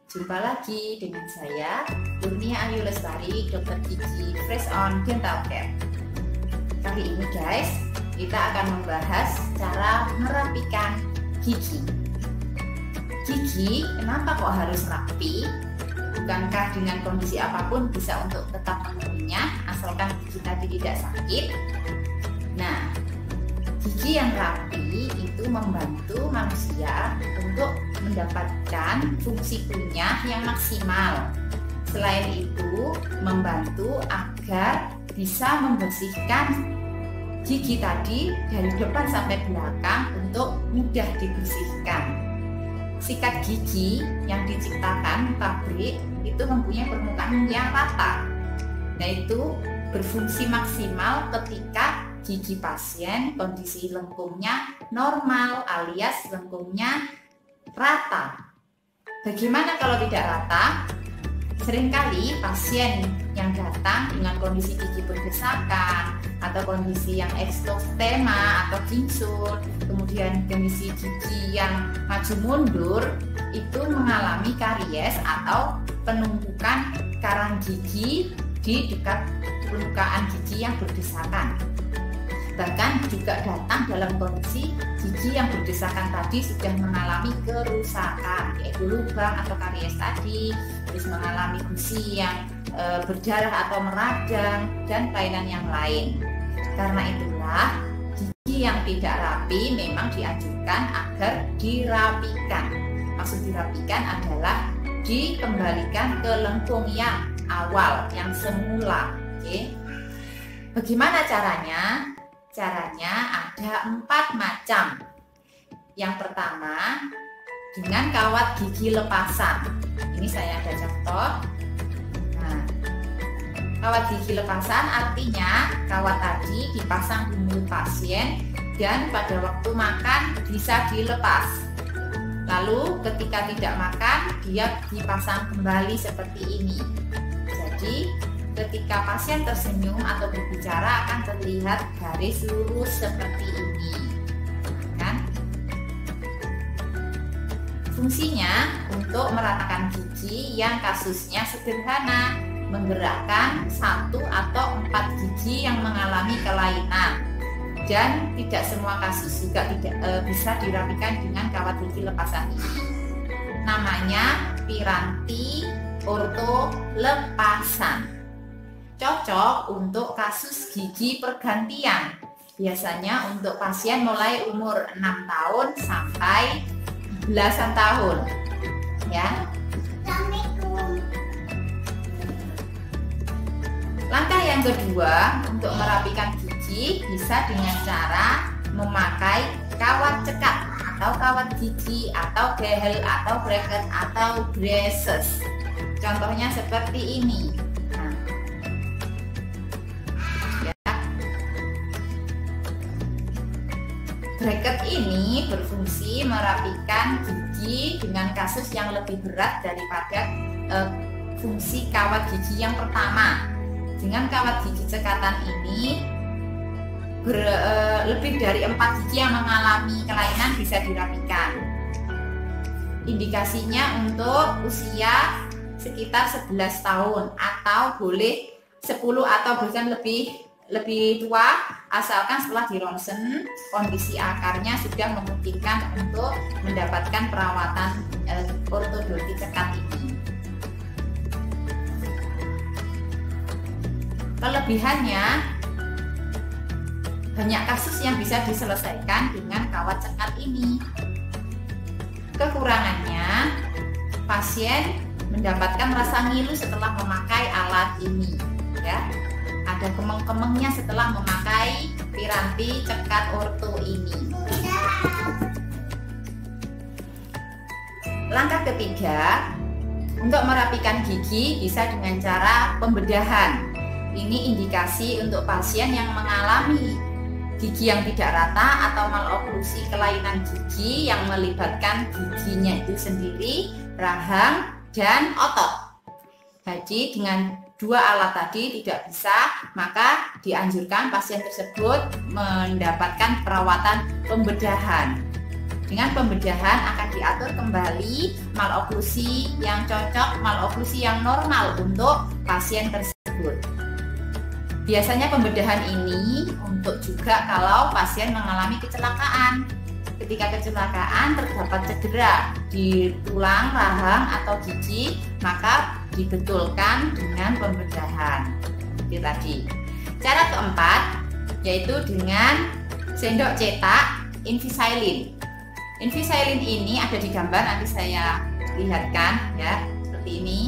Jumpa lagi dengan saya, Kurnia Ayu Lestari, dokter gigi Fresh On Dental Care. Kali ini guys, kita akan membahas cara merapikan gigi. Gigi, kenapa kok harus rapi? Bukankah dengan kondisi apapun bisa untuk tetap memenuhinya, asalkan gigi tadi tidak sakit? Nah, gigi yang rapi itu membantu manusia untuk mendapatkan fungsi kunyah yang maksimal. Selain itu, membantu agar bisa membersihkan gigi tadi dari depan sampai belakang untuk mudah dibersihkan. Sikat gigi yang diciptakan pabrik itu mempunyai permukaan yang rata. Nah, itu berfungsi maksimal ketika gigi pasien kondisi lengkungnya normal alias lengkungnya rata. Bagaimana kalau tidak rata? Seringkali pasien yang datang dengan kondisi gigi berdesakan atau kondisi yang ekstostema atau gingsut, kemudian kondisi gigi yang maju mundur, itu mengalami karies atau penumpukan karang gigi di dekat permukaan gigi yang berdesakan. Bahkan juga datang dalam kondisi gigi yang berdesakan tadi sudah mengalami kerusakan, yaitu lubang atau karies tadi, terus mengalami gusi yang berdarah atau meradang, dan kelainan yang lain. Karena itulah gigi yang tidak rapi memang dianjurkan agar dirapikan. Maksud dirapikan adalah dikembalikan ke lengkung yang awal, yang semula. Oke. Bagaimana caranya? Caranya ada 4 macam. Yang pertama, dengan kawat gigi lepasan. Ini saya ada contoh. Nah, kawat gigi lepasan artinya kawat tadi dipasang di mulut pasien dan pada waktu makan bisa dilepas. Lalu ketika tidak makan, dia dipasang kembali seperti ini. Jadi ketika pasien tersenyum atau berbicara akan terlihat garis lurus seperti ini, kan? Fungsinya untuk meratakan gigi yang kasusnya sederhana, menggerakkan 1 atau 4 gigi yang mengalami kelainan, dan tidak semua kasus juga tidak bisa dirapikan dengan kawat gigi lepasan ini. Namanya piranti orto lepasan. Cocok untuk kasus gigi pergantian. Biasanya untuk pasien mulai umur 6 tahun sampai belasan tahun. Ya. Langkah yang kedua untuk merapikan gigi bisa dengan cara memakai kawat cekat atau kawat gigi atau gel atau bracket atau braces. Contohnya seperti ini. Bracket ini berfungsi merapikan gigi dengan kasus yang lebih berat daripada fungsi kawat gigi yang pertama. Dengan kawat gigi cekatan ini, lebih dari 4 gigi yang mengalami kelainan bisa dirapikan. Indikasinya untuk usia sekitar 11 tahun atau boleh 10 atau bahkan lebih tua, asalkan setelah di ronsen kondisi akarnya sudah memungkinkan untuk mendapatkan perawatan ortodonti cekat ini. Kelebihannya, banyak kasus yang bisa diselesaikan dengan kawat cekat ini. Kekurangannya, pasien mendapatkan rasa ngilu setelah memakai alat ini, ya. Ada kemeng-kemengnya setelah memakai piranti cekat orto ini. Langkah ketiga, untuk merapikan gigi bisa dengan cara pembedahan. Ini indikasi untuk pasien yang mengalami gigi yang tidak rata atau maloklusi kelainan gigi yang melibatkan giginya itu sendiri, rahang, dan otot. Jadi dengan 2 alat tadi tidak bisa, maka dianjurkan pasien tersebut mendapatkan perawatan pembedahan. Dengan pembedahan akan diatur kembali maloklusi yang cocok, maloklusi yang normal untuk pasien tersebut. Biasanya pembedahan ini untuk juga kalau pasien mengalami kecelakaan. Ketika kecelakaan terdapat cedera di tulang, rahang, atau gigi, maka dibetulkan dengan pembedahan. Itu tadi. Cara keempat yaitu dengan sendok cetak Invisalign. Invisalign ini ada di gambar, nanti saya lihatkan ya, seperti ini.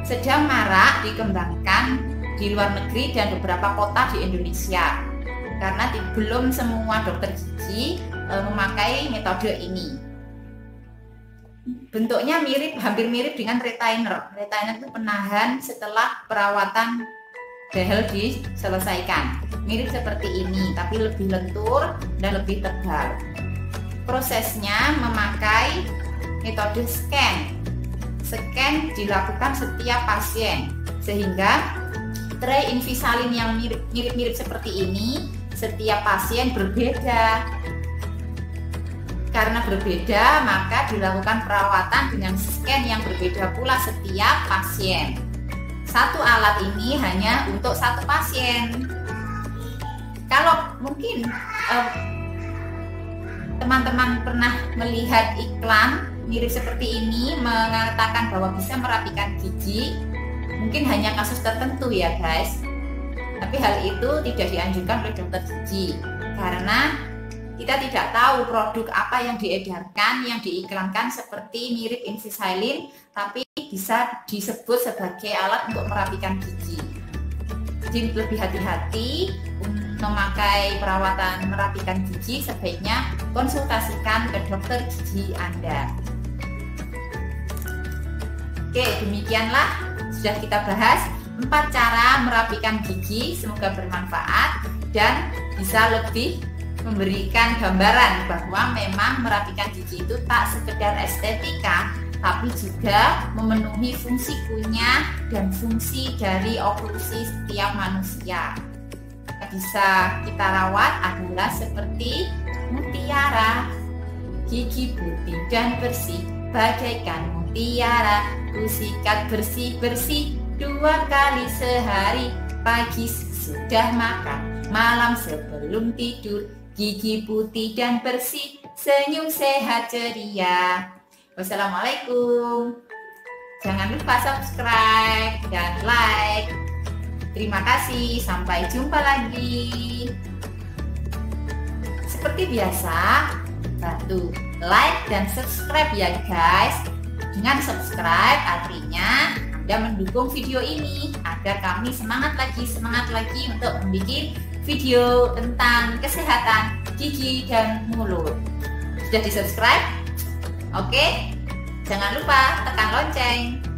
Sedang marak dikembangkan di luar negeri dan beberapa kota di Indonesia. Karena belum semua dokter gigi memakai metode ini. Bentuknya hampir mirip dengan retainer. Retainer itu penahan setelah perawatan behel diselesaikan. Mirip seperti ini, tapi lebih lentur dan lebih tebal. Prosesnya memakai metode scan. Scan dilakukan setiap pasien, sehingga tray Invisalign yang mirip-mirip seperti ini setiap pasien berbeda. Karena berbeda, maka dilakukan perawatan dengan scan yang berbeda pula setiap pasien. Satu alat ini hanya untuk satu pasien. Kalau mungkin teman-teman pernah melihat iklan mirip seperti ini mengatakan bahwa bisa merapikan gigi, mungkin hanya kasus tertentu ya guys. Tapi hal itu tidak dianjurkan oleh dokter gigi karena kita tidak tahu produk apa yang diedarkan, yang diiklankan seperti mirip Invisalign, tapi bisa disebut sebagai alat untuk merapikan gigi. Jadi lebih hati-hati memakai perawatan merapikan gigi, sebaiknya konsultasikan ke dokter gigi Anda. Oke, demikianlah sudah kita bahas 4 cara merapikan gigi. Semoga bermanfaat dan bisa lebih memberikan gambaran bahwa memang merapikan gigi itu tak sekedar estetika, tapi juga memenuhi fungsi kunyah dan fungsi dari oklusi setiap manusia. Bisa kita rawat adalah seperti mutiara, gigi putih dan bersih bagaikan mutiara, ku sikat bersih-bersih 2 kali sehari, pagi sudah makan, malam sebelum tidur, gigi putih dan bersih, senyum sehat ceria. Wassalamualaikum. Jangan lupa subscribe dan like. Terima kasih, sampai jumpa lagi. Seperti biasa, bantu like dan subscribe ya guys. Dengan subscribe artinya Anda mendukung video ini agar kami semangat lagi untuk membuat video tentang kesehatan gigi dan mulut. Sudah di subscribe? Oke, jangan lupa tekan lonceng.